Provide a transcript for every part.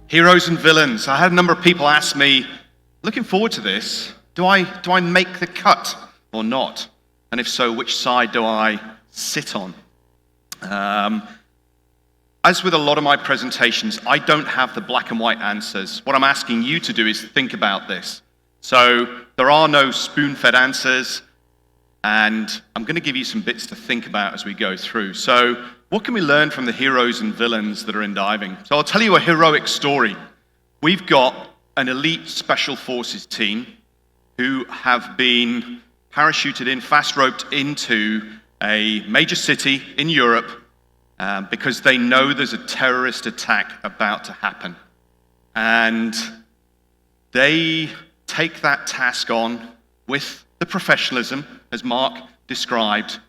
Heroes and villains. I had a number of people ask me, looking forward to this, do I make the cut or not? And if so, which side do I sit on? As with a lot of my presentations, I don't have the black and white answers. What I'm asking you to do is think about this. So there are no spoon-fed answers, and I'm going to give you some bits to think about as we go through. So what can we learn from the heroes and villains that are in diving? So I'll tell you a heroic story. We've got an elite special forces team who have been parachuted in, fast-roped into a major city in Europe because they know there's a terrorist attack about to happen. And they take that task on with the professionalism, as Mark described,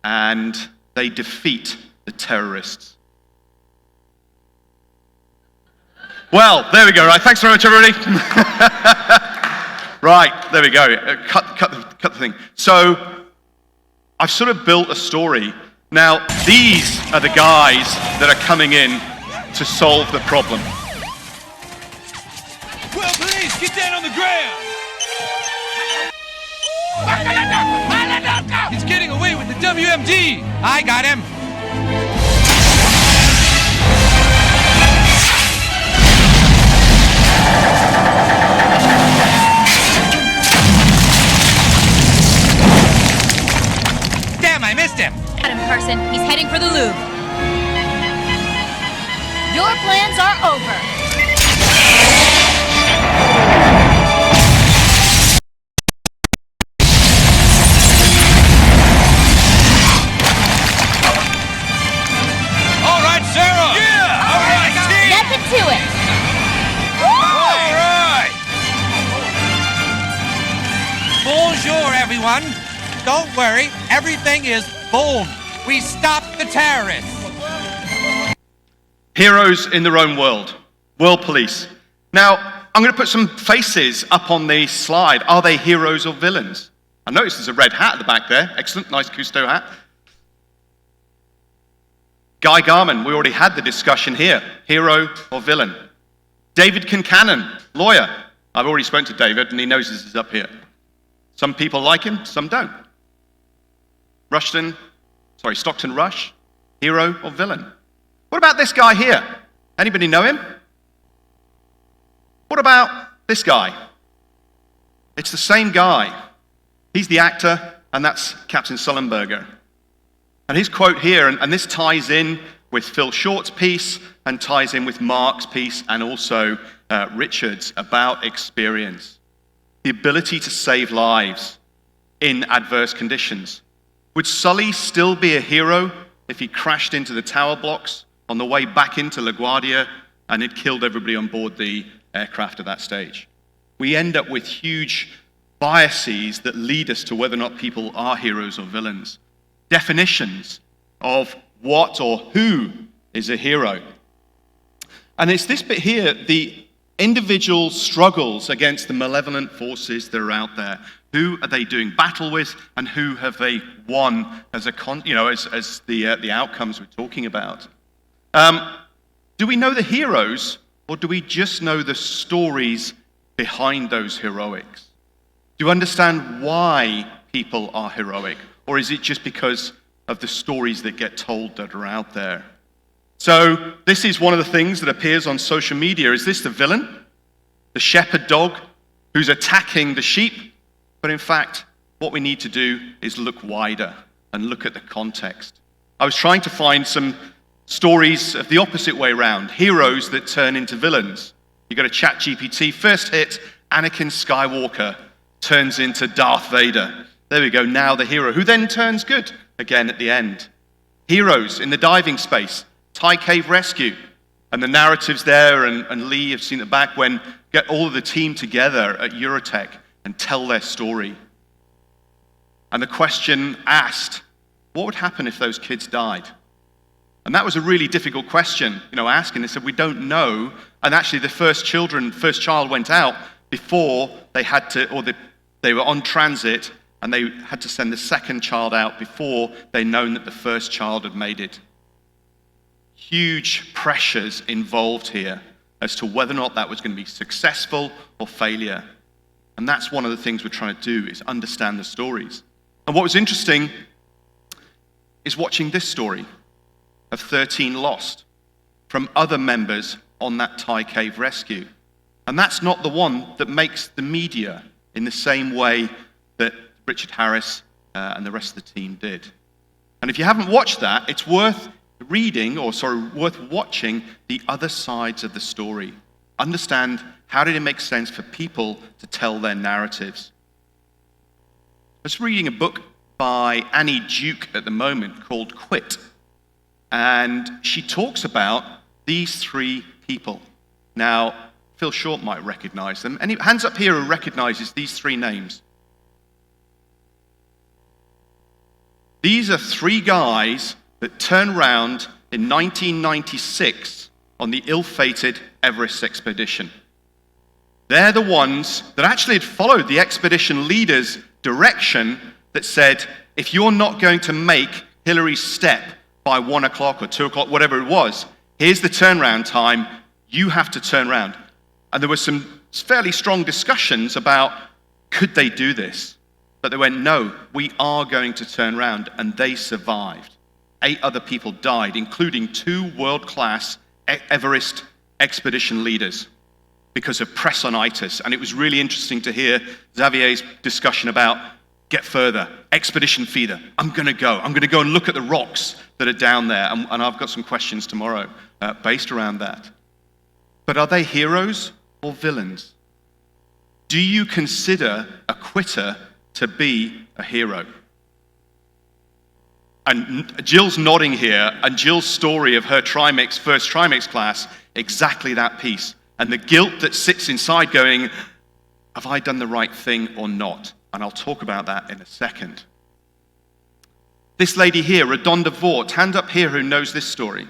and they defeat the terrorists. Well, there we go. Right, thanks very much, everybody. Right, there we go. Cut the thing. So I've sort of built a story. Now, these are the guys that are coming in to solve the problem. Well, please, get down on the ground! He's getting away with the WMD! I got him! Damn, I missed him! Got him, Carson. He's heading for the Louvre. Your plans are over. All right, Sarah! Yeah! All right, team! Nothing to it. All right! Bonjour, everyone. Don't worry, everything is boom. We stopped the terrorists. Heroes in their own world. World police. Now, I'm going to put some faces up on the slide. Are they heroes or villains? I noticed there's a red hat at the back there. Excellent, nice Cousteau hat. Guy Garman, we already had the discussion here. Hero or villain? David Kincannon, lawyer. I've already spoken to David, and he knows this is up here. Some people like him, some don't. Stockton Rush, hero or villain? What about this guy here? Anybody know him? What about this guy? It's the same guy. He's the actor, and that's Captain Sullenberger. And his quote here, and this ties in with Phil Short's piece, and ties in with Mark's piece, and also Richard's, about experience. The ability to save lives in adverse conditions. Would Sully still be a hero if he crashed into the tower blocks on the way back into LaGuardia and it killed everybody on board the aircraft at that stage? We end up with huge biases that lead us to whether or not people are heroes or villains. Definitions of what or who is a hero. And it's this bit here, the individual struggles against the malevolent forces that are out there. Who are they doing battle with, and who have they won as the outcomes we're talking about? Do we know the heroes, or do we just know the stories behind those heroics? Do you understand why people are heroic, or is it just because of the stories that get told that are out there? So this is one of the things that appears on social media. Is this the villain? The shepherd dog who's attacking the sheep? But in fact, what we need to do is look wider and look at the context. I was trying to find some stories of the opposite way around, heroes that turn into villains. You go to ChatGPT, first hit, Anakin Skywalker turns into Darth Vader. There we go, now the hero, who then turns good again at the end. Heroes in the diving space, Thai Cave Rescue. And the narratives there, and Lee, you've seen it back, when get all of the team together at Eurotech and tell their story. And the question asked, what would happen if those kids died? And that was a really difficult question, asking. They said, we don't know. And actually the first child went out before they had to, or they were on transit, and they had to send the second child out before they'd known that the first child had made it. Huge pressures involved here. as to whether or not that was going to be successful or failure. And that's one of the things we're trying to do, is understand the stories. And what was interesting is watching this story of 13 lost from other members on that Thai cave rescue. And that's not the one that makes the media in the same way that Richard Harris and the rest of the team did. And if you haven't watched that, it's worth worth watching the other sides of the story. Understand, how did it make sense for people to tell their narratives? I was reading a book by Annie Duke at the moment called Quit. And she talks about these three people. Now, Phil Short might recognize them. Any hands up here who recognizes these three names? These are three guys that turned around in 1996 on the ill-fated Everest expedition. They're the ones that actually had followed the expedition leader's direction that said, if you're not going to make Hillary's step by 1 o'clock or 2 o'clock, whatever it was, here's the turnaround time, you have to turn around. And there were some fairly strong discussions about, could they do this? But they went, no, we are going to turn around, and they survived. 8 other people died, including 2 world-class Everest expedition leaders because of pressonitis. And it was really interesting to hear Xavier's discussion about, get further, expedition feeder. I'm going to go and look at the rocks that are down there. And I've got some questions tomorrow based around that. But are they heroes or villains? Do you consider a quitter to be a hero? And Jill's nodding here, and Jill's story of her first Trimex class, exactly that piece. And the guilt that sits inside going, have I done the right thing or not? And I'll talk about that in a second. This lady here, Redonda Vort, hand up here who knows this story.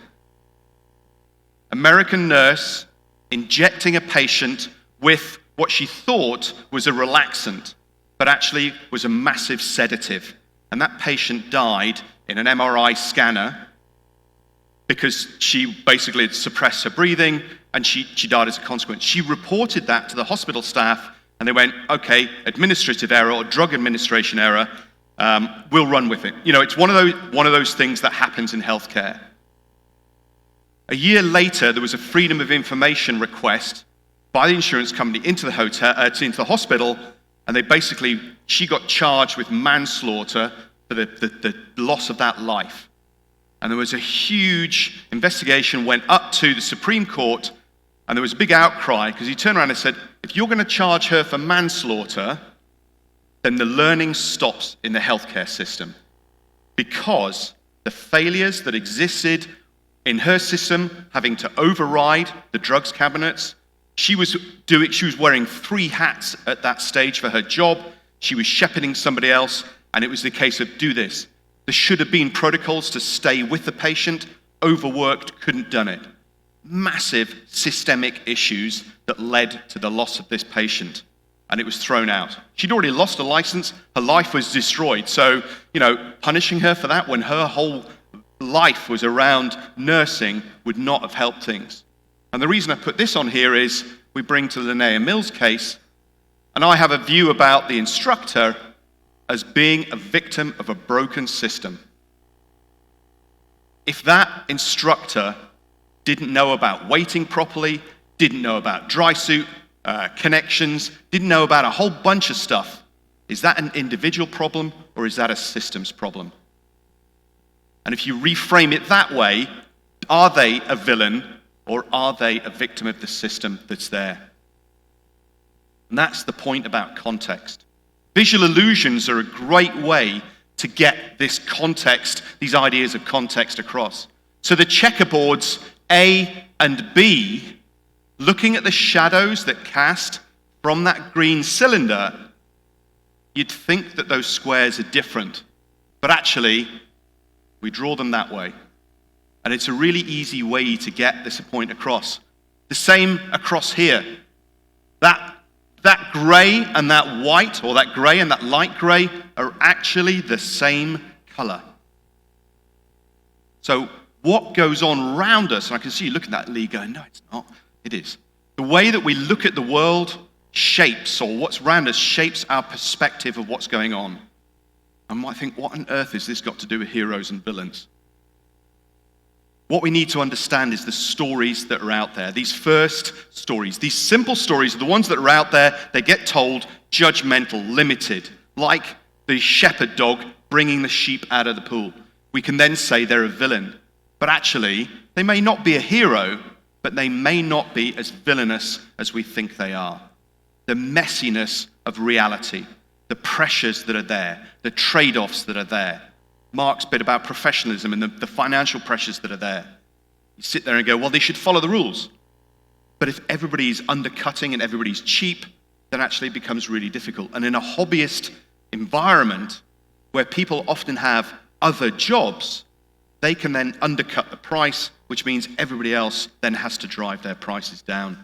American nurse injecting a patient with what she thought was a relaxant, but actually was a massive sedative. And that patient died in an MRI scanner because she basically had suppressed her breathing, and she died as a consequence. She reported that to the hospital staff, and they went, okay, administrative error or drug administration error, we'll run with it. You know, it's one of those things that happens in healthcare. A year later, there was a freedom of information request by the insurance company into the hospital, and she got charged with manslaughter for the loss of that life. And there was a huge investigation, went up to the Supreme Court, and there was a big outcry because he turned around and said, if you're going to charge her for manslaughter, then the learning stops in the healthcare system, because the failures that existed in her system, having to override the drugs cabinets, she was wearing 3 hats at that stage for her job. She was shepherding somebody else, and it was the case of do this. There should have been protocols to stay with the patient, overworked, couldn't done it. Massive systemic issues that led to the loss of this patient, and it was thrown out. She'd already lost a license, her life was destroyed. So, punishing her for that when her whole life was around nursing would not have helped things. And the reason I put this on here is we bring to Linnea Mills' case, and I have a view about the instructor as being a victim of a broken system. If that instructor didn't know about waiting properly, didn't know about dry suit connections, didn't know about a whole bunch of stuff, is that an individual problem or is that a systems problem? And if you reframe it that way, are they a villain or are they a victim of the system that's there? And that's the point about context. Visual illusions are a great way to get this context, these ideas of context across. So the checkerboards A and B, looking at the shadows that cast from that green cylinder, you'd think that those squares are different, but actually, we draw them that way. And it's a really easy way to get this point across. The same across here. That gray and that white, or that gray and that light gray, are actually the same color. So what goes on around us, and I can see you looking at Lee going, no, it's not. It is. The way that we look at the world shapes, or what's around us shapes our perspective of what's going on. And I might think, what on earth has this got to do with heroes and villains? What we need to understand is the stories that are out there. These first stories, these simple stories are the ones that are out there. They get told judgmental, limited, like the shepherd dog bringing the sheep out of the pool. We can then say they're a villain. But actually, they may not be a hero, but they may not be as villainous as we think they are. The messiness of reality, the pressures that are there, the trade-offs that are there. Mark's bit about professionalism and the financial pressures that are there. You sit there and go, well, they should follow the rules. But if everybody's undercutting and everybody's cheap, then actually it becomes really difficult. And in a hobbyist environment where people often have other jobs, they can then undercut the price, which means everybody else then has to drive their prices down.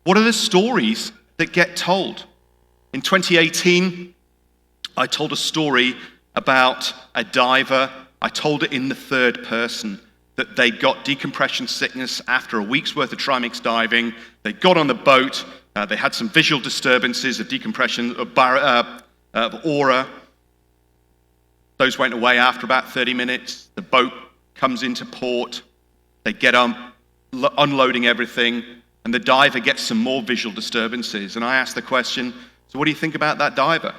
What are the stories that get told? In 2018, I told a story about a diver. I told it in the third person, that they got decompression sickness after a week's worth of trimix diving. They got on the boat. They had some visual disturbances of decompression, of aura. Those went away after about 30 minutes. The boat comes into port. They get on, unloading everything, and the diver gets some more visual disturbances. And I asked the question, so what do you think about that diver?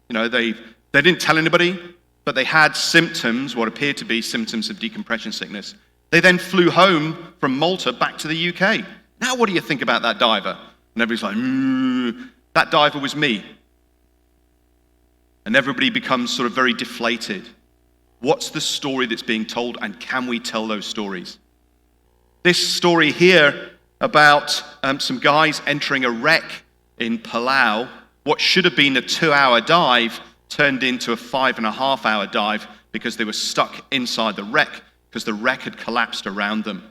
You know, they didn't tell anybody, but they had symptoms, what appeared to be symptoms of decompression sickness. They then flew home from Malta back to the UK. Now what do you think about that diver? And everybody's like, that diver was me. And everybody becomes sort of very deflated. What's the story that's being told, and can we tell those stories? This story here about some guys entering a wreck in Palau, what should have been a 2-hour dive turned into a 5.5-hour dive because they were stuck inside the wreck because the wreck had collapsed around them.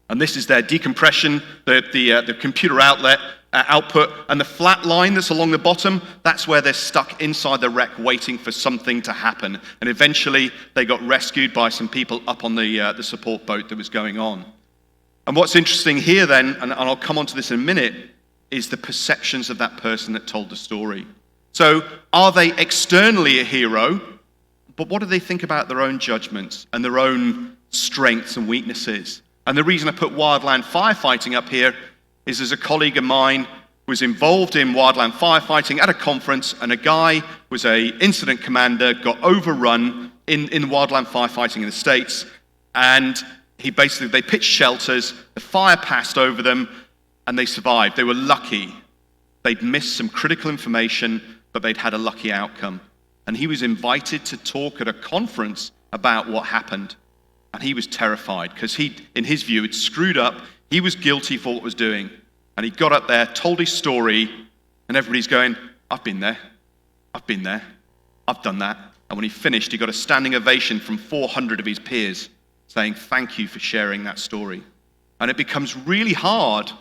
And this is their decompression, the computer output, and the flat line that's along the bottom, that's where they're stuck inside the wreck waiting for something to happen. And eventually they got rescued by some people up on the support boat that was going on. And what's interesting here then, and I'll come on to this in a minute, is the perceptions of that person that told the story. So are they externally a hero, but what do they think about their own judgments and their own strengths and weaknesses? And the reason I put wildland firefighting up here is there's a colleague of mine was involved in wildland firefighting at a conference, and a guy was an incident commander, got overrun in wildland firefighting in the States, and they pitched shelters, the fire passed over them, and they survived. They were lucky. They'd missed some critical information, but they'd had a lucky outcome. And he was invited to talk at a conference about what happened. And he was terrified because he, in his view, had screwed up. He was guilty for what was doing. And he got up there, told his story, and everybody's going, I've been there. I've been there. I've done that. And when he finished, he got a standing ovation from 400 of his peers saying, thank you for sharing that story. And it becomes really hard.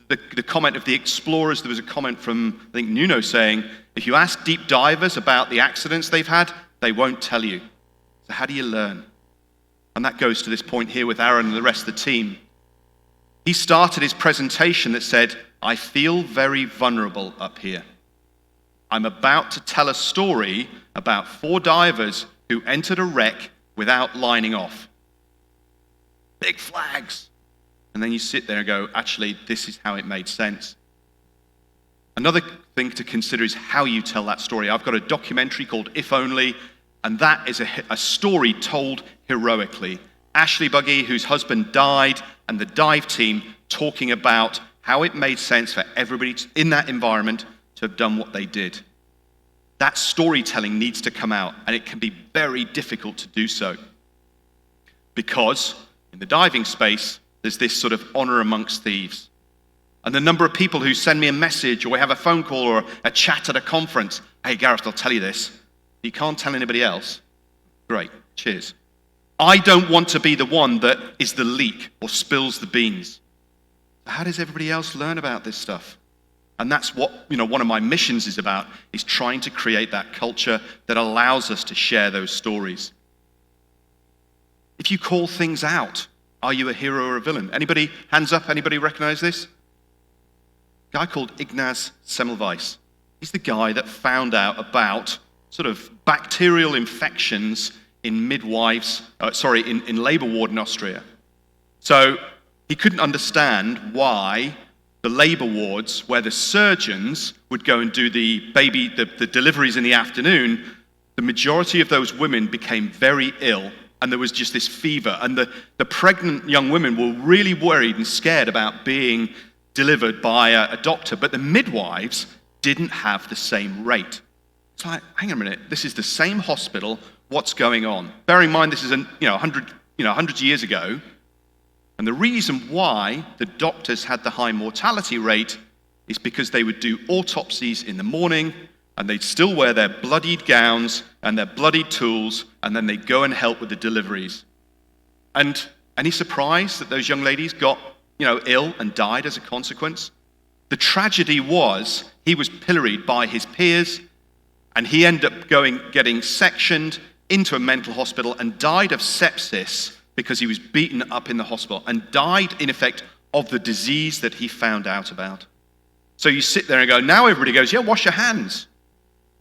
The comment of the explorers, there was a comment from, I think, Nuno saying, if you ask deep divers about the accidents they've had, they won't tell you. So how do you learn? And that goes to this point here with Aaron and the rest of the team. He started his presentation that said, I feel very vulnerable up here. I'm about to tell a story about 4 divers who entered a wreck without lining off. Big flags. And then you sit there and go, actually, this is how it made sense. Another thing to consider is how you tell that story. I've got a documentary called If Only, and that is a story told heroically. Ashley Buggy, whose husband died, and the dive team talking about how it made sense for everybody in that environment to have done what they did. That storytelling needs to come out, and it can be very difficult to do so. Because in the diving space, there's this sort of honor amongst thieves. And the number of people who send me a message, or we have a phone call or a chat at a conference, hey Gareth, I'll tell you this. You can't tell anybody else. Great, cheers. I don't want to be the one that is the leak or spills the beans. How does everybody else learn about this stuff? And that's what, one of my missions is about, is trying to create that culture that allows us to share those stories. If you call things out, Are you a hero or a villain? Anybody, hands up, anybody recognize this? A guy called Ignaz Semmelweis. He's the guy that found out about sort of bacterial infections in in labor ward in Austria. So he couldn't understand why the labor wards, where the surgeons would go and do the deliveries in the afternoon, the majority of those women became very ill, and there was just this fever. And the pregnant young women were really worried and scared about being delivered by a doctor, but the midwives didn't have the same rate. It's like, hang on a minute, this is the same hospital, what's going on? Bear in mind, this is hundreds of years ago, and the reason why the doctors had the high mortality rate is because they would do autopsies in the morning, and they'd still wear their bloodied gowns and their bloodied tools, and then they'd go and help with the deliveries. And any surprise that those young ladies got ill and died as a consequence? The tragedy was he was pilloried by his peers, and he ended up getting sectioned into a mental hospital and died of sepsis because he was beaten up in the hospital and died, in effect, of the disease that he found out about. So you sit there and go, now everybody goes, yeah, wash your hands.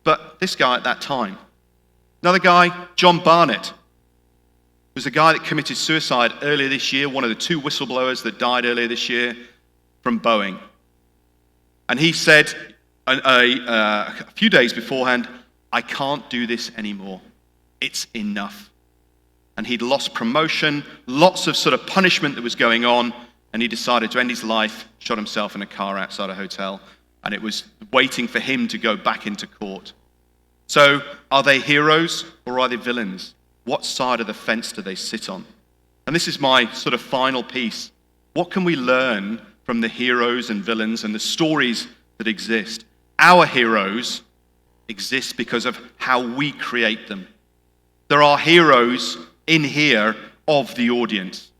But this guy at that time, another guy, John Barnett, was a guy that committed suicide earlier this year, one of the 2 whistleblowers that died earlier this year from Boeing. And he said a few days beforehand, I can't do this anymore. It's enough. And he'd lost promotion, lots of sort of punishment that was going on, and he decided to end his life, shot himself in a car outside a hotel, and it was waiting for him to go back into court. So, are they heroes or are they villains? What side of the fence do they sit on? And this is my sort of final piece. What can we learn from the heroes and villains and the stories that exist? Our heroes exist because of how we create them. There are heroes in here of the audience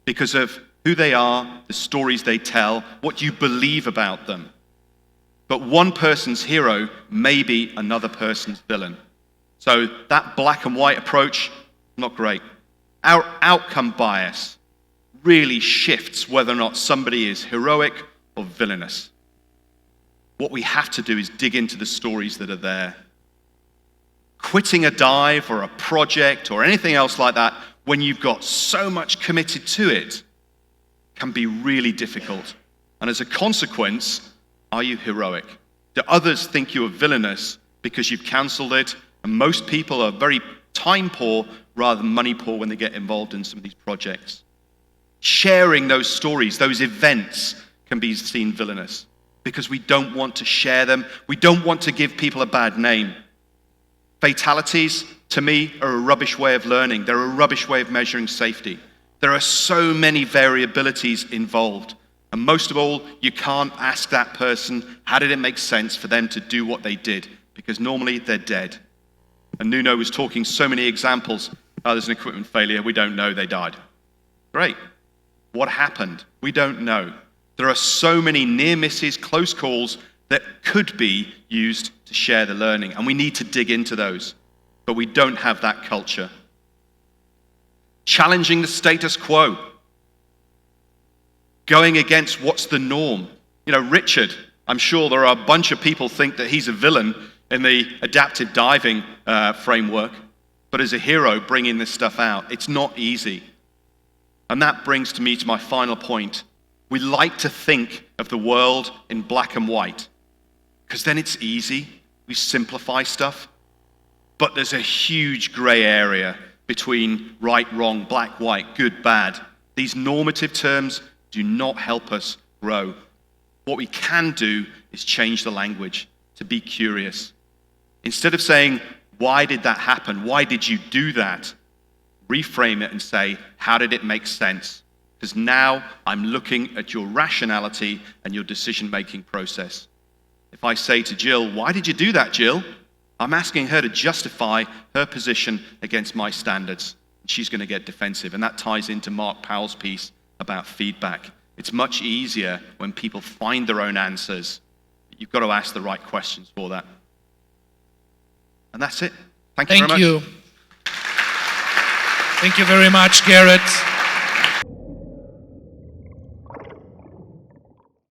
because of who they are, the stories they tell, what you believe about them. But one person's hero may be another person's villain. So that black and white approach, not great. Our outcome bias really shifts whether or not somebody is heroic or villainous. What we have to do is dig into the stories that are there. Quitting a dive or a project or anything else like that, when you've got so much committed to it, can be really difficult. And as a consequence, are you heroic? Do others think you are villainous because you've cancelled it? And most people are very time poor rather than money poor when they get involved in some of these projects. Sharing those stories, those events, can be seen villainous because we don't want to share them. We don't want to give people a bad name. Fatalities, to me, are a rubbish way of learning. They're a rubbish way of measuring safety. There are so many variabilities involved. And most of all, you can't ask that person, how did it make sense for them to do what they did? Because normally they're dead. And Nuno was talking so many examples. Oh, there's an equipment failure. We don't know. They died. Great. What happened? We don't know. There are so many near misses, close calls that could be used to share the learning. And we need to dig into those. But we don't have that culture. Challenging the status quo. Going against what's the norm. Richard, I'm sure there are a bunch of people think that he's a villain in the adaptive diving framework, but as a hero, bringing this stuff out, it's not easy. And that brings me to my final point. We like to think of the world in black and white, because then it's easy. We simplify stuff. But there's a huge gray area between right, wrong, black, white, good, bad. These normative terms do not help us grow. What we can do is change the language to be curious. Instead of saying, why did that happen? Why did you do that? Reframe it and say, how did it make sense? Because now I'm looking at your rationality and your decision-making process. If I say to Jill, why did you do that, Jill? I'm asking her to justify her position against my standards. She's going to get defensive. And that ties into Mark Powell's piece about feedback. It's much easier when people find their own answers. You've got to ask the right questions for that. And that's it. Thank you very much. Thank you very much, Gareth.